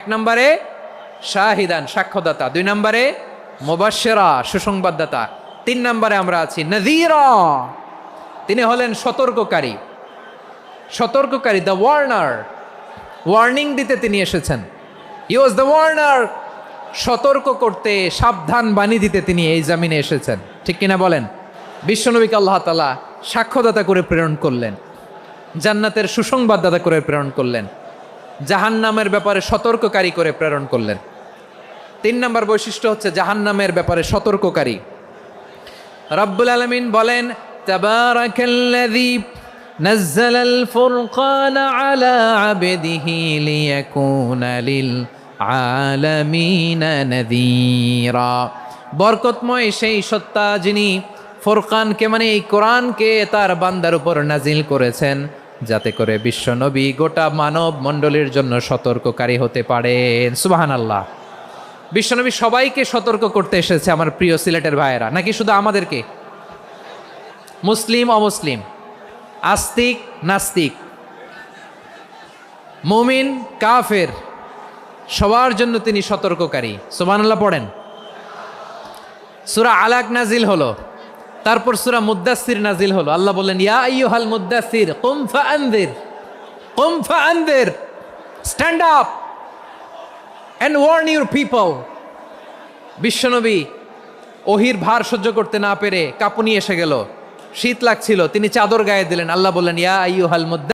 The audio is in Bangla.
এক নম্বরে শাহিদান, সাক্ষ্যদাতা। দুই নম্বরে মুবাশশিরা, সুসংবাদদাতা। তিন নম্বরে আমরা আছি নাযীরা, তিনি হলেন সতর্ককারী। সতর্ককারী, দ্য ওয়ার্নার, ওয়ার্নিং দিতে তিনি এসেছেন। হি ওয়াজ দ্য ওয়ার্নার, সতর্ক করতে, সাবধান বাণী দিতে তিনি এই জামিনে এসেছেন। ঠিক কিনা বলেন? বিশ্বনবীকে আল্লাহ তাআলা সাক্ষ্যদাতা করে প্রেরণ করলেন, জান্নাতের সুসংবাদদাতা করে প্রেরণ করলেন, জাহান্নামের ব্যাপারে সতর্ককারী করে প্রেরণ করলেন। তিন নম্বর বৈশিষ্ট্য হচ্ছে জাহান্নামের ব্যাপারে সতর্ককারী। রব্বুল আলামিন বলেন, তাবারাকাল্লাযী নাজ্জালাল ফুরকানা আলা আবদিহি লিয়াকুনা লিল আলামিনা নাযীরা। বরকতময় সেই সত্তা যিনি ফুরকানকে, মানে এই কোরআনকে তার বান্দার উপর নাজিল করেছেন, যাতে করে বিশ্বনবী গোটা মানব মণ্ডলীর জন্য সতর্ককারী হতে পারেন। সুবহানাল্লাহ। বিশ্বনবী সবাইকে সতর্ক করতে এসেছে, আমার প্রিয় সিলেটের ভাইয়েরা, নাকি শুধু আমাদেরকে? মুসলিম অমুসলিম, আস্তিক নাস্তিক, মুমিন কাফের, সবার জন্য তিনি সতর্ককারী। সুবহানাল্লাহ পড়েন। সূরা আলাক নাজিল হলো, তারপর সূরা মুদ্দাসসির নাজিল হলো। আল্লাহ বললেন, ইয়া আইয়ুহাল মুদ্দাসসির কুম ফাআনযির, কুম ফাআনযির, stand up and warn your people. বিশ্বনবী ওহির ভার সহ্য করতে না পেরে কাঁপুনি এসে গেল, শীত লাগছিল, তিনি চাদর গায়ে দিলেন। আল্লাহ বললেন, ইয়া আইয়ুহাল মুদ্দাসসির